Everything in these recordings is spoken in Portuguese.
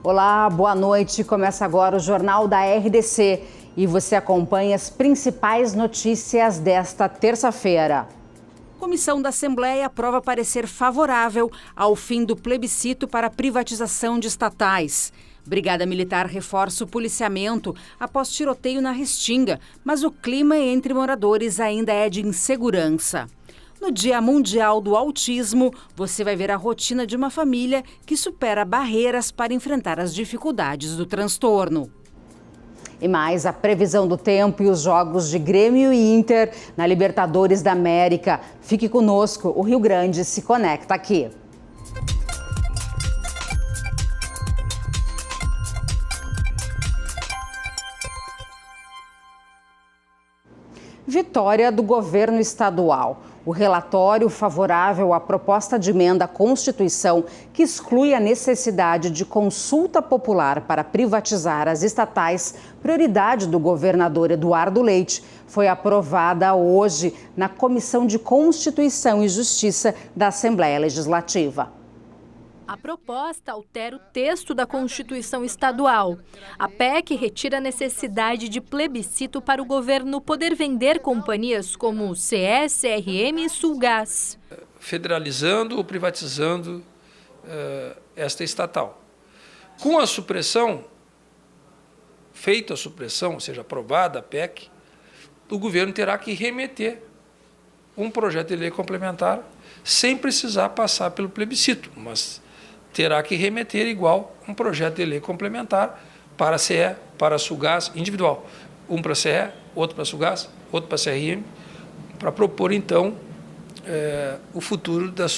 Olá, boa noite. Começa agora o Jornal da RDC e você acompanha as principais notícias desta terça-feira. Comissão da Assembleia aprova parecer favorável ao fim do plebiscito para a privatização de estatais. Brigada Militar reforça o policiamento após tiroteio na Restinga, mas o clima entre moradores ainda é de insegurança. No Dia Mundial do Autismo, você vai ver a rotina de uma família que supera barreiras para enfrentar as dificuldades do transtorno. E mais a previsão do tempo e os jogos de Grêmio e Inter na Libertadores da América. Fique conosco, o Rio Grande se conecta aqui. Vitória do governo estadual. O relatório favorável à proposta de emenda à Constituição que exclui a necessidade de consulta popular para privatizar as estatais, prioridade do governador Eduardo Leite, foi aprovada hoje na Comissão de Constituição e Justiça da Assembleia Legislativa. A proposta altera o texto da Constituição Estadual. A PEC retira a necessidade de plebiscito para o governo poder vender companhias como CE, CRM e Sulgás. Federalizando ou privatizando esta estatal. Com a supressão, feita a supressão, ou seja, aprovada a PEC, o governo terá que remeter um projeto de lei complementar sem precisar passar pelo plebiscito, mas terá que remeter igual um projeto de lei complementar para a CE, para a Sulgás, individual. Um para a CE, outro para a Sulgás, outro para a CRM, para propor, então, o futuro das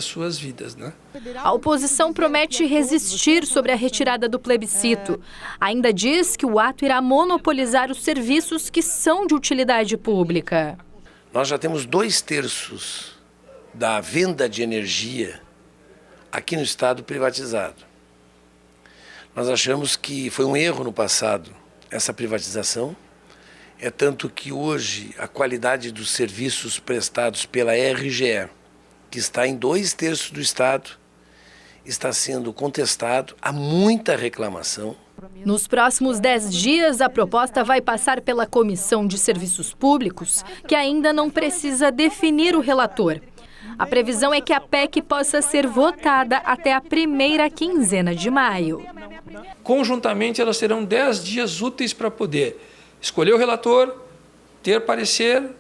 suas vidas, né? A oposição promete resistir sobre a retirada do plebiscito. Ainda diz que o ato irá monopolizar os serviços que são de utilidade pública. Nós já temos 2/3 da venda de energia aqui no estado privatizado. Nós achamos que foi um erro no passado essa privatização, é tanto que hoje a qualidade dos serviços prestados pela RGE, que está em 2/3 do estado, está sendo contestado, há muita reclamação. Nos próximos 10 dias, a proposta vai passar pela Comissão de Serviços Públicos, que ainda não precisa definir o relator. A previsão é que a PEC possa ser votada até a primeira quinzena de maio. Conjuntamente, elas terão 10 dias úteis para poder escolher o relator, ter parecer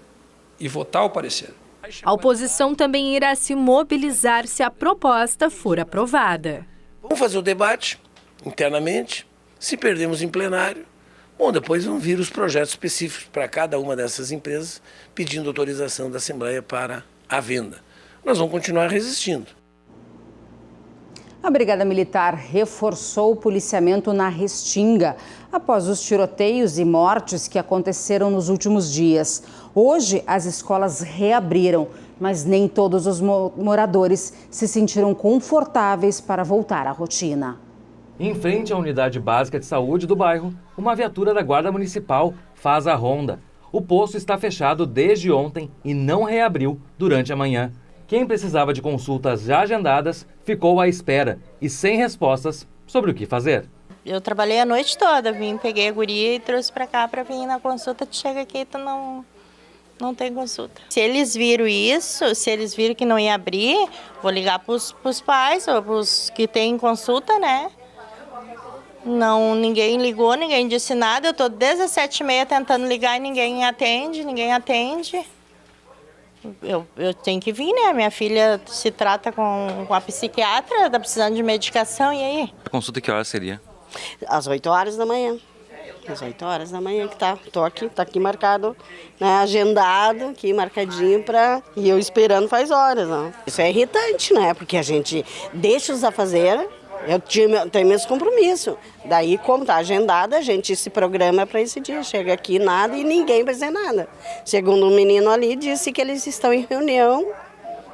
e votar o parecer. A oposição também irá se mobilizar se a proposta for aprovada. Vamos fazer o debate internamente, se perdemos em plenário, bom, depois vão vir os projetos específicos para cada uma dessas empresas, pedindo autorização da Assembleia para a venda. Nós vamos continuar resistindo. A Brigada Militar reforçou o policiamento na Restinga após os tiroteios e mortes que aconteceram nos últimos dias. Hoje, as escolas reabriram, mas nem todos os moradores se sentiram confortáveis para voltar à rotina. Em frente à unidade básica de saúde do bairro, uma viatura da Guarda Municipal faz a ronda. O posto está fechado desde ontem e não reabriu durante a manhã. Quem precisava de consultas já agendadas ficou à espera e sem respostas sobre o que fazer. Eu trabalhei a noite toda, peguei a guria e trouxe para cá para vir na consulta. Tu chega aqui e não tem consulta. Se eles viram isso, se eles viram que não ia abrir, vou ligar para os pais ou para os que têm consulta, né? Não, ninguém ligou, ninguém disse nada. Eu estou desde as 7h30 tentando ligar e ninguém atende. Eu tenho que vir, né? Minha filha se trata com a psiquiatra, tá precisando de medicação, e aí? A consulta que hora seria? Às 8 horas da manhã. Às 8 horas da manhã que tá. Tô aqui, tá aqui marcado, né? Agendado, aqui marcadinho e eu esperando faz horas, não. Isso é irritante, né? Porque a gente deixa os afazeres. Eu tenho meus compromissos. Daí, como está agendado, a gente se programa para esse dia. Chega aqui nada e ninguém vai dizer nada. Segundo o menino ali, disse que eles estão em reunião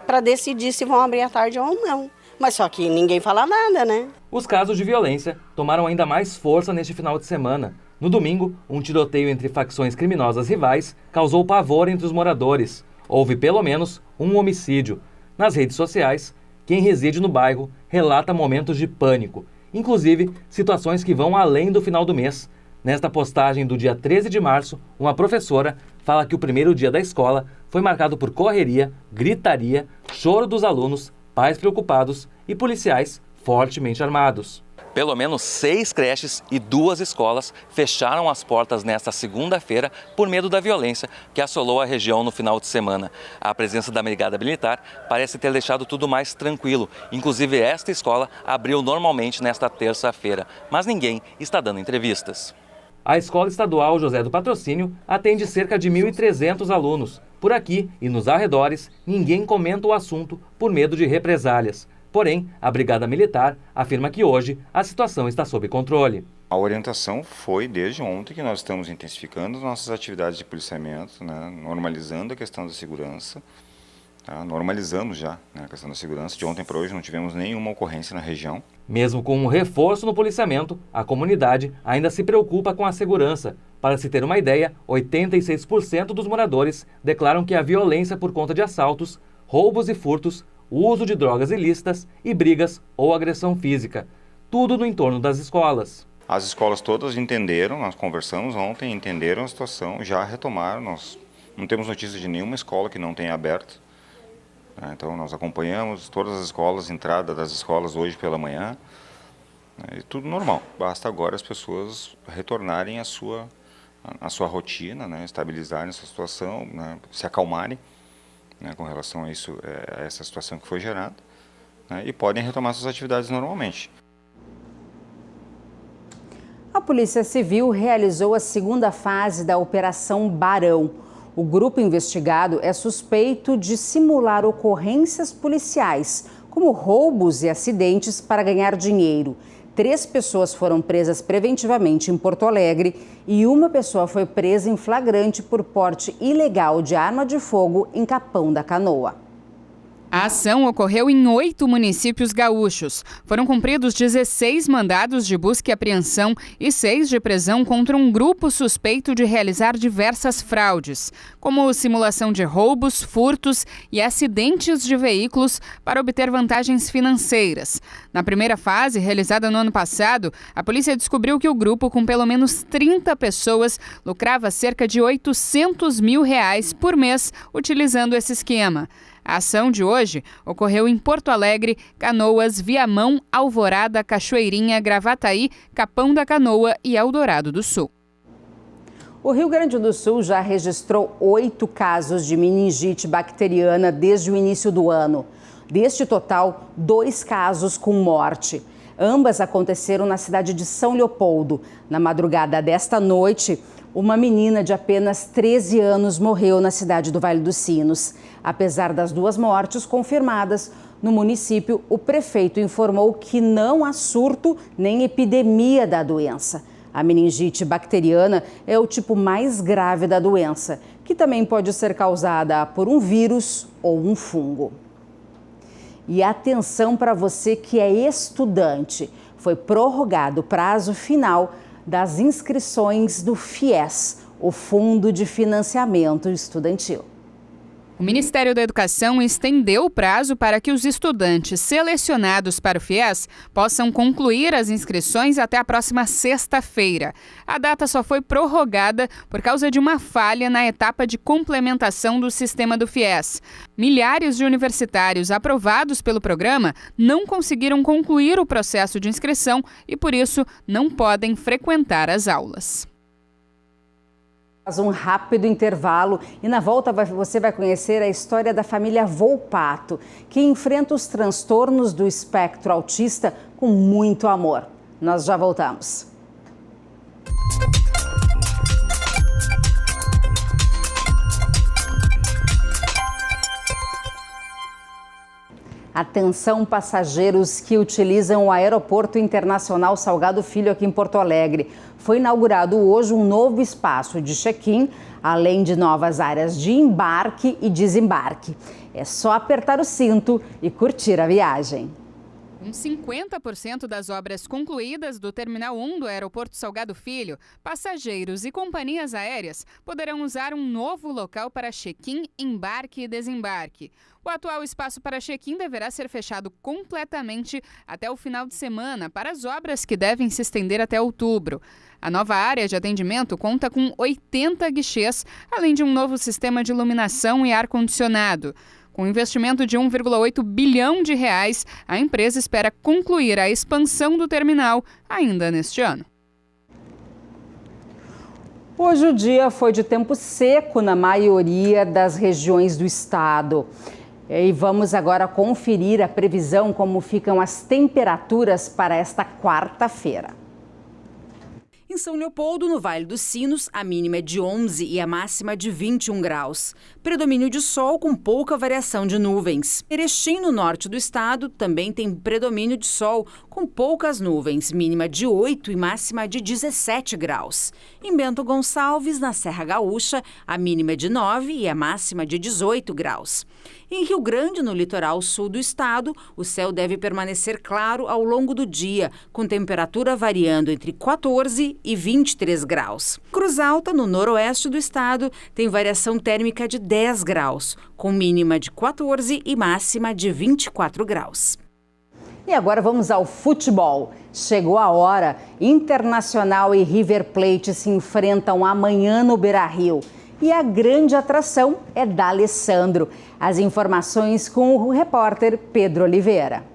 para decidir se vão abrir à tarde ou não. Mas só que ninguém fala nada, né? Os casos de violência tomaram ainda mais força neste final de semana. No domingo, um tiroteio entre facções criminosas rivais causou pavor entre os moradores. Houve pelo menos um homicídio. Nas redes sociais, quem reside no bairro relata momentos de pânico inclusive situações que vão além do final do mês. Nesta postagem do dia 13 de março, uma professora fala que o primeiro dia da escola foi marcado por correria, gritaria, choro dos alunos, pais preocupados e policiais fortemente armados. Pelo menos 6 creches e 2 escolas fecharam as portas nesta segunda-feira por medo da violência que assolou a região no final de semana. A presença da Brigada Militar parece ter deixado tudo mais tranquilo. Inclusive, esta escola abriu normalmente nesta terça-feira, mas ninguém está dando entrevistas. A Escola Estadual José do Patrocínio atende cerca de 1.300 alunos. Por aqui e nos arredores, ninguém comenta o assunto por medo de represálias. Porém, a Brigada Militar afirma que hoje a situação está sob controle. A orientação foi desde ontem que nós estamos intensificando nossas atividades de policiamento, né, normalizando a questão da segurança. Normalizamos já, né, a questão da segurança. De ontem para hoje não tivemos nenhuma ocorrência na região. Mesmo com um reforço no policiamento, a comunidade ainda se preocupa com a segurança. Para se ter uma ideia, 86% dos moradores declaram que a violência por conta de assaltos, roubos e furtos, o uso de drogas ilícitas e brigas ou agressão física. Tudo no entorno das escolas. As escolas todas entenderam, nós conversamos ontem, entenderam a situação, já retomaram. Nós não temos notícia de nenhuma escola que não tenha aberto. Então nós acompanhamos todas as escolas, entrada das escolas hoje pela manhã. E tudo normal. Basta agora as pessoas retornarem à sua rotina, né, estabilizarem essa situação, né, se acalmarem, né, com relação a isso, a essa situação que foi gerada, né, e podem retomar suas atividades normalmente. A Polícia Civil realizou a segunda fase da Operação Barão. O grupo investigado é suspeito de simular ocorrências policiais, como roubos e acidentes para ganhar dinheiro. 3 pessoas foram presas preventivamente em Porto Alegre e uma pessoa foi presa em flagrante por porte ilegal de arma de fogo em Capão da Canoa. A ação ocorreu em 8 municípios gaúchos. Foram cumpridos 16 mandados de busca e apreensão e 6 de prisão contra um grupo suspeito de realizar diversas fraudes, como simulação de roubos, furtos e acidentes de veículos para obter vantagens financeiras. Na primeira fase, realizada no ano passado, a polícia descobriu que o grupo, com pelo menos 30 pessoas, lucrava cerca de R$800 mil por mês utilizando esse esquema. A ação de hoje ocorreu em Porto Alegre, Canoas, Viamão, Alvorada, Cachoeirinha, Gravataí, Capão da Canoa e Eldorado do Sul. O Rio Grande do Sul já registrou 8 casos de meningite bacteriana desde o início do ano. Deste total, 2 casos com morte. Ambas aconteceram na cidade de São Leopoldo. Na madrugada desta noite, uma menina de apenas 13 anos morreu na cidade do Vale dos Sinos. Apesar das 2 mortes confirmadas no município, o prefeito informou que não há surto nem epidemia da doença. A meningite bacteriana é o tipo mais grave da doença, que também pode ser causada por um vírus ou um fungo. E atenção para você que é estudante, foi prorrogado o prazo final das inscrições do FIES, o Fundo de Financiamento Estudantil. O Ministério da Educação estendeu o prazo para que os estudantes selecionados para o FIES possam concluir as inscrições até a próxima sexta-feira. A data só foi prorrogada por causa de uma falha na etapa de complementação do sistema do FIES. Milhares de universitários aprovados pelo programa não conseguiram concluir o processo de inscrição e, por isso, não podem frequentar as aulas. Faz um rápido intervalo e na volta você vai conhecer a história da família Volpato, que enfrenta os transtornos do espectro autista com muito amor. Nós já voltamos. Atenção, passageiros que utilizam o Aeroporto Internacional Salgado Filho aqui em Porto Alegre. Foi inaugurado hoje um novo espaço de check-in, além de novas áreas de embarque e desembarque. É só apertar o cinto e curtir a viagem. Com 50% das obras concluídas do Terminal 1 do Aeroporto Salgado Filho, passageiros e companhias aéreas poderão usar um novo local para check-in, embarque e desembarque. O atual espaço para check-in deverá ser fechado completamente até o final de semana para as obras que devem se estender até outubro. A nova área de atendimento conta com 80 guichês, além de um novo sistema de iluminação e ar-condicionado. Com um investimento de 1,8 bilhão de reais, a empresa espera concluir a expansão do terminal ainda neste ano. Hoje o dia foi de tempo seco na maioria das regiões do estado. E vamos agora conferir a previsão, como ficam as temperaturas para esta quarta-feira. Em São Leopoldo, no Vale dos Sinos, a mínima é de 11 e a máxima de 21 graus. Predomínio de sol com pouca variação de nuvens. Erechim, no norte do estado, também tem predomínio de sol com poucas nuvens, mínima de 8 e máxima de 17 graus. Em Bento Gonçalves, na Serra Gaúcha, a mínima é de 9 e a máxima de 18 graus. Em Rio Grande, no litoral sul do estado, o céu deve permanecer claro ao longo do dia, com temperatura variando entre 14 e 23 graus. Cruz Alta, no noroeste do estado, tem variação térmica de 10 graus, com mínima de 14 e máxima de 24 graus. E agora vamos ao futebol. Chegou a hora. Internacional e River Plate se enfrentam amanhã no Beira-Rio. E a grande atração é D'Alessandro. As informações com o repórter Pedro Oliveira.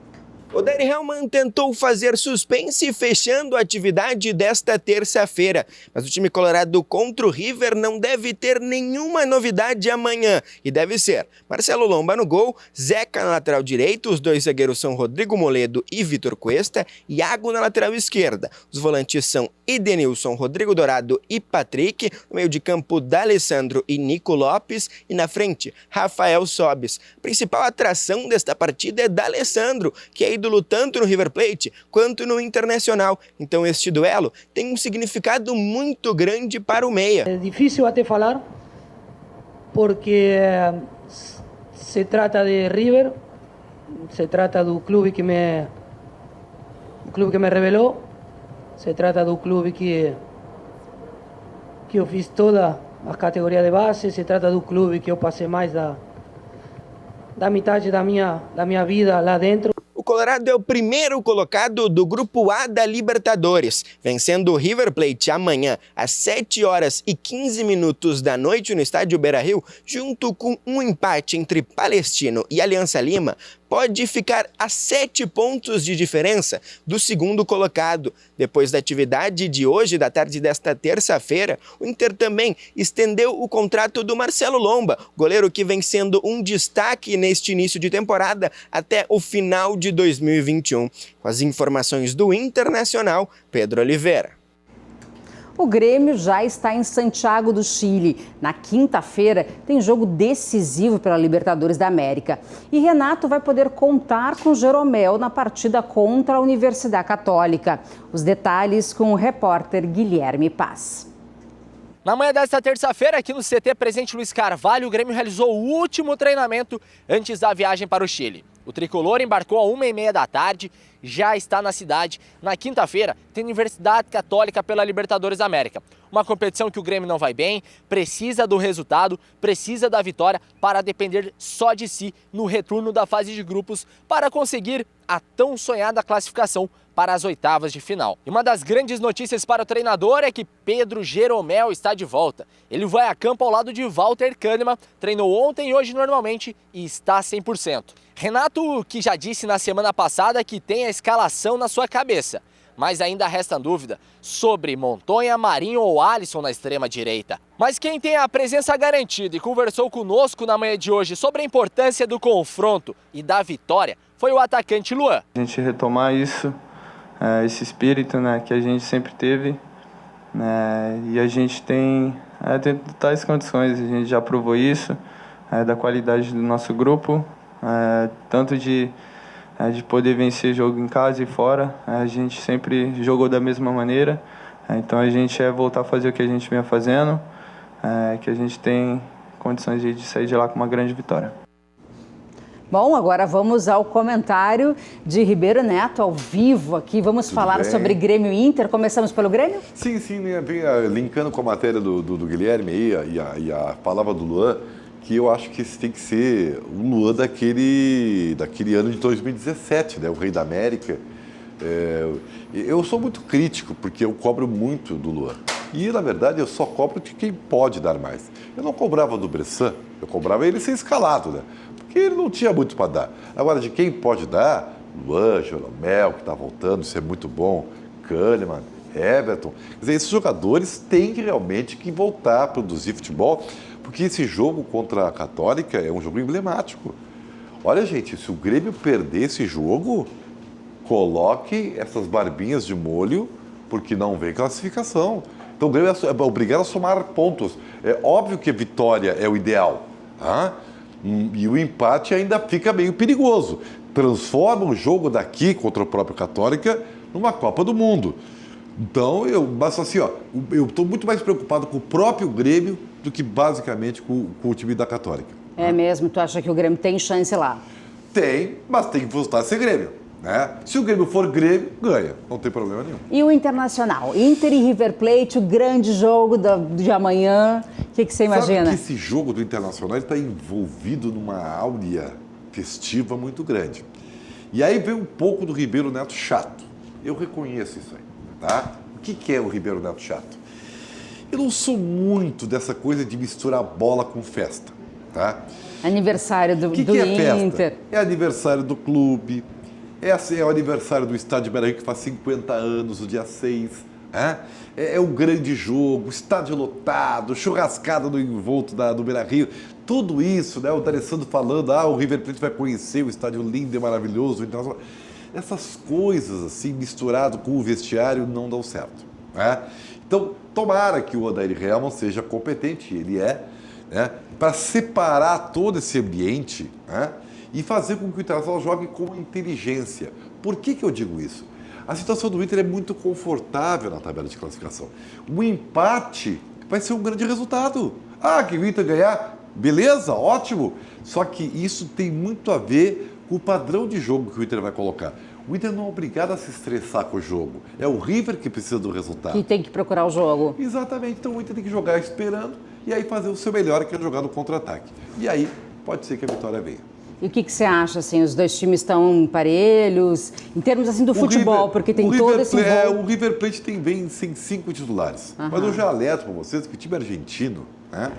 Odair Hellmann tentou fazer suspense fechando a atividade desta terça-feira, mas o time colorado contra o River não deve ter nenhuma novidade amanhã e deve ser Marcelo Lomba no gol, Zeca na lateral direita, os dois zagueiros são Rodrigo Moledo e Vitor Cuesta, Iago na lateral esquerda. Os volantes são Edenilson, Rodrigo Dourado e Patrick, no meio de campo D'Alessandro e Nico Lopes e na frente Rafael Sobis. A principal atração desta partida é D'Alessandro, que é ídolo tanto no River Plate quanto no Internacional. Então este duelo tem um significado muito grande para o meia. É difícil até falar, porque se trata de River, se trata do clube que me revelou, se trata do clube que eu fiz toda a categoria de base, se trata do clube que eu passei mais da metade da minha vida lá dentro. O Colorado é o primeiro colocado do Grupo A da Libertadores, vencendo o River Plate amanhã às 7h15 da noite no estádio Beira-Rio, junto com um empate entre Palestino e Aliança Lima, pode ficar a 7 pontos de diferença do segundo colocado. Depois da atividade de hoje, da tarde desta terça-feira, o Inter também estendeu o contrato do Marcelo Lomba, goleiro que vem sendo um destaque neste início de temporada até o final de 2021. Com as informações do Internacional, Pedro Oliveira. O Grêmio já está em Santiago do Chile. Na quinta-feira tem jogo decisivo pela Libertadores da América. E Renato vai poder contar com Jeromel na partida contra a Universidade Católica. Os detalhes com o repórter Guilherme Paz. Na manhã desta terça-feira, aqui no CT Presidente Luiz Carvalho, o Grêmio realizou o último treinamento antes da viagem para o Chile. O tricolor embarcou às 1h30 da tarde, já está na cidade. Na quinta-feira, tem Universidade Católica pela Libertadores da América. Uma competição que o Grêmio não vai bem, precisa do resultado, precisa da vitória para depender só de si no retorno da fase de grupos para conseguir a tão sonhada classificação para as oitavas de final. E uma das grandes notícias para o treinador é que Pedro Jeromel está de volta. Ele vai a campo ao lado de Walter Kahneman, treinou ontem e hoje normalmente e está 100%. Renato, que já disse na semana passada que tem a escalação na sua cabeça, mas ainda resta dúvida sobre Montoya, Marinho ou Alisson na extrema direita. Mas quem tem a presença garantida e conversou conosco na manhã de hoje sobre a importância do confronto e da vitória foi o atacante Luan. A gente retomar isso, esse espírito, né, que a gente sempre teve, né, e a gente tem tais condições, a gente já provou isso, da qualidade do nosso grupo, tanto de poder vencer jogo em casa e fora. A gente sempre jogou da mesma maneira, então a gente voltar a fazer o que a gente vinha fazendo, que a gente tem condições de sair de lá com uma grande vitória. Bom, agora vamos ao comentário de Ribeiro Neto, ao vivo aqui. Vamos falar sobre Grêmio e Inter. Começamos pelo Grêmio? Sim, linkando com a matéria do Guilherme aí, e a palavra do Luan, que eu acho que esse tem que ser o Luan daquele ano de 2017, né? O Rei da América. Eu sou muito crítico, porque eu cobro muito do Luan. E, na verdade, eu só cobro de quem pode dar mais. Eu não cobrava do Bressan, eu cobrava ele ser escalado, né? Porque ele não tinha muito para dar. Agora, de quem pode dar, Luan, Jeromel, que está voltando, isso é muito bom, Kahneman, Everton. Quer dizer, esses jogadores têm realmente que voltar a produzir futebol, porque esse jogo contra a Católica é um jogo emblemático. Olha, gente, se o Grêmio perder esse jogo, coloque essas barbinhas de molho, porque não vem classificação. Então o Grêmio é obrigado a somar pontos. É óbvio que a vitória é o ideal, tá? E o empate ainda fica meio perigoso. Transforma o jogo daqui contra o próprio Católica numa Copa do Mundo. Então, mas assim, eu estou muito mais preocupado com o próprio Grêmio do que basicamente com o time da Católica. É mesmo? Tu acha que o Grêmio tem chance lá? Tem, mas tem que voltar a ser Grêmio, né? Se o Grêmio for Grêmio, ganha. Não tem problema nenhum. E o Internacional? Inter e River Plate, o grande jogo de amanhã. O que você imagina? Sabe que esse jogo do Internacional está envolvido numa áurea festiva muito grande. E aí vem um pouco do Ribeiro Neto chato. Eu reconheço isso aí. Tá? O que é o Ribeiro Neto chato? Eu não sou muito dessa coisa de misturar bola com festa. Tá? Aniversário do que é Inter. Festa? É aniversário do clube, é o aniversário do Estádio Beira-Rio, que faz 50 anos, o dia 6. É o grande jogo, estádio lotado, churrascada no envolto do Beira-Rio. Tudo isso, né? O D'Alessandro falando, o River Plate vai conhecer o estádio lindo e maravilhoso. Então, essas coisas assim, misturado com o vestiário, não dão certo. Né? Então, tomara que o Odair Hellmann seja competente, ele é, né? Para separar todo esse ambiente, né? E fazer com que o Internacional jogue com inteligência. Por que eu digo isso? A situação do Inter é muito confortável na tabela de classificação. O empate vai ser um grande resultado. Que o Inter ganhar, beleza, ótimo. Só que isso tem muito a ver com o padrão de jogo que o Inter vai colocar. O Inter não é obrigado a se estressar com o jogo. É o River que precisa do resultado. Que tem que procurar o jogo. Exatamente. Então o Inter tem que jogar esperando e aí fazer o seu melhor, que é jogar no contra-ataque. E aí pode ser que a vitória venha. E o que você acha, assim, os dois times estão parelhos, em termos, assim, do futebol, porque tem todo esse envolvimento. O River Plate vem sem 5 titulares. Mas eu já alerto para vocês que o time argentino, né,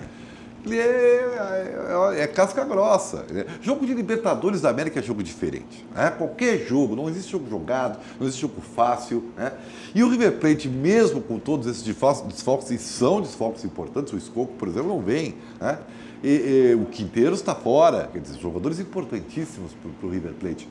ele é casca grossa. Jogo de Libertadores da América é jogo diferente. Né? Qualquer jogo, não existe jogo jogado, não existe jogo fácil. Né? E o River Plate, mesmo com todos esses desfalques, e são desfalques importantes, o Escoco, por exemplo, não vem, né? O Quinteiros está fora, quer dizer, jogadores importantíssimos para o River Plate.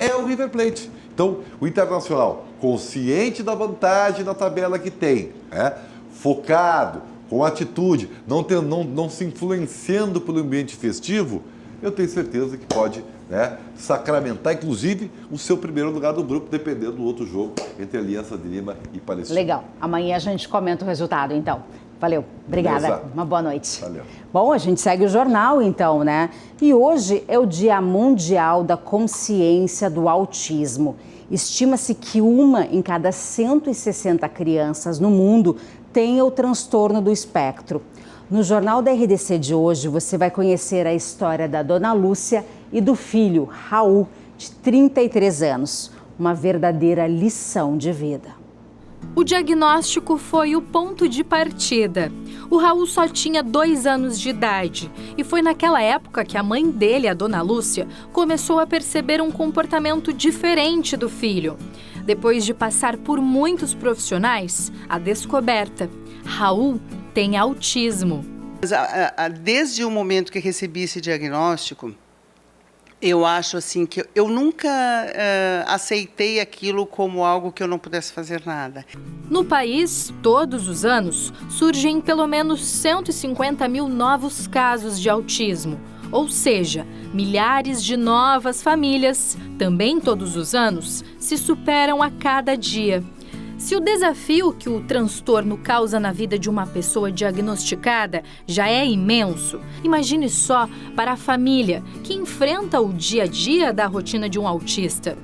É o River Plate. Então, o Internacional, consciente da vantagem na tabela que tem, né? Focado, com atitude, não se influenciando pelo ambiente festivo, eu tenho certeza que pode, né, sacramentar, inclusive, o seu primeiro lugar do grupo, dependendo do outro jogo entre Aliança de Lima e Palestina. Legal. Amanhã a gente comenta o resultado, então. Valeu. Obrigada. Exato. Uma boa noite. Valeu. Bom, a gente segue o jornal, então, né? E hoje é o Dia Mundial da Consciência do Autismo. Estima-se que 1 em cada 160 crianças no mundo tenha o transtorno do espectro. No Jornal da RDC de hoje, você vai conhecer a história da dona Lúcia e do filho, Raul, de 33 anos. Uma verdadeira lição de vida. O diagnóstico foi o ponto de partida. O Raul só tinha 2 anos de idade e foi naquela época que a mãe dele, a dona Lúcia, começou a perceber um comportamento diferente do filho. Depois de passar por muitos profissionais, a descoberta: Raul tem autismo. Desde o momento que recebi esse diagnóstico, eu acho assim que eu nunca aceitei aquilo como algo que eu não pudesse fazer nada. No país, todos os anos, surgem pelo menos 150 mil novos casos de autismo. Ou seja, milhares de novas famílias, também todos os anos, se superam a cada dia. Se o desafio que o transtorno causa na vida de uma pessoa diagnosticada já é imenso, imagine só para a família que enfrenta o dia a dia da rotina de um autista.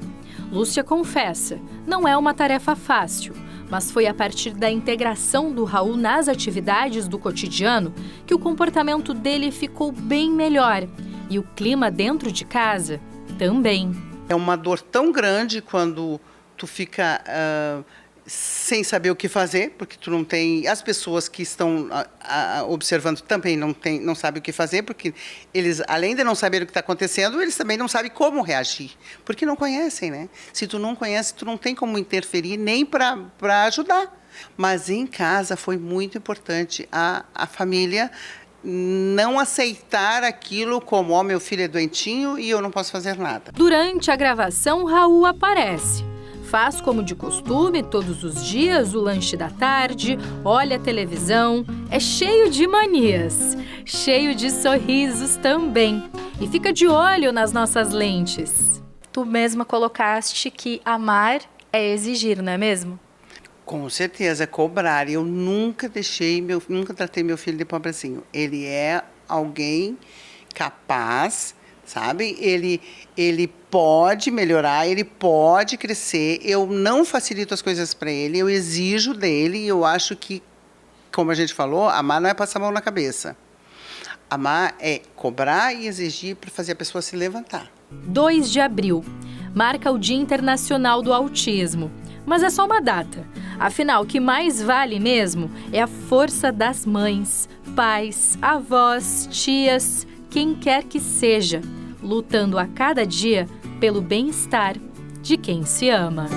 Lúcia confessa, não é uma tarefa fácil, mas foi a partir da integração do Raul nas atividades do cotidiano que o comportamento dele ficou bem melhor e o clima dentro de casa também. É uma dor tão grande quando tu fica sem saber o que fazer, porque tu não tem... As pessoas que estão observando também não sabem o que fazer, porque eles, além de não saber o que está acontecendo, eles também não sabem como reagir, porque não conhecem, né? Se tu não conhece, tu não tem como interferir nem para ajudar. Mas em casa foi muito importante a família não aceitar aquilo como, meu filho é doentinho e eu não posso fazer nada. Durante a gravação, Raul aparece. Faz como de costume, todos os dias, o lanche da tarde, olha a televisão, é cheio de manias, cheio de sorrisos também. E fica de olho nas nossas lentes. Tu mesma colocaste que amar é exigir, não é mesmo? Com certeza, é cobrar. Eu nunca tratei meu filho de pobrezinho. Ele é alguém capaz, sabe? Ele pode melhorar, ele pode crescer. Eu não facilito as coisas para ele, eu exijo dele. E eu acho que, como a gente falou, amar não é passar a mão na cabeça. Amar é cobrar e exigir para fazer a pessoa se levantar. 2 de abril, marca o Dia Internacional do Autismo. Mas é só uma data. Afinal, o que mais vale mesmo é a força das mães, pais, avós, tias, quem quer que seja, lutando a cada dia pelo bem-estar de quem se ama.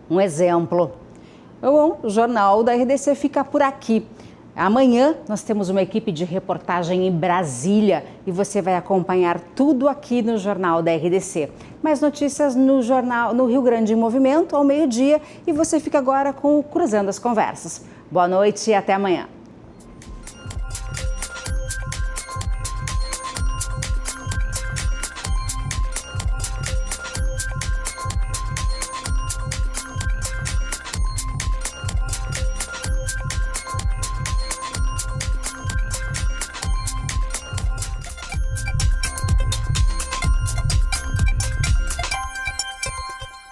Um exemplo. Bom, o Jornal da RDC fica por aqui. Amanhã nós temos uma equipe de reportagem em Brasília e você vai acompanhar tudo aqui no Jornal da RDC. Mais notícias no Rio Grande em Movimento ao meio-dia e você fica agora com o Cruzando as Conversas. Boa noite e até amanhã.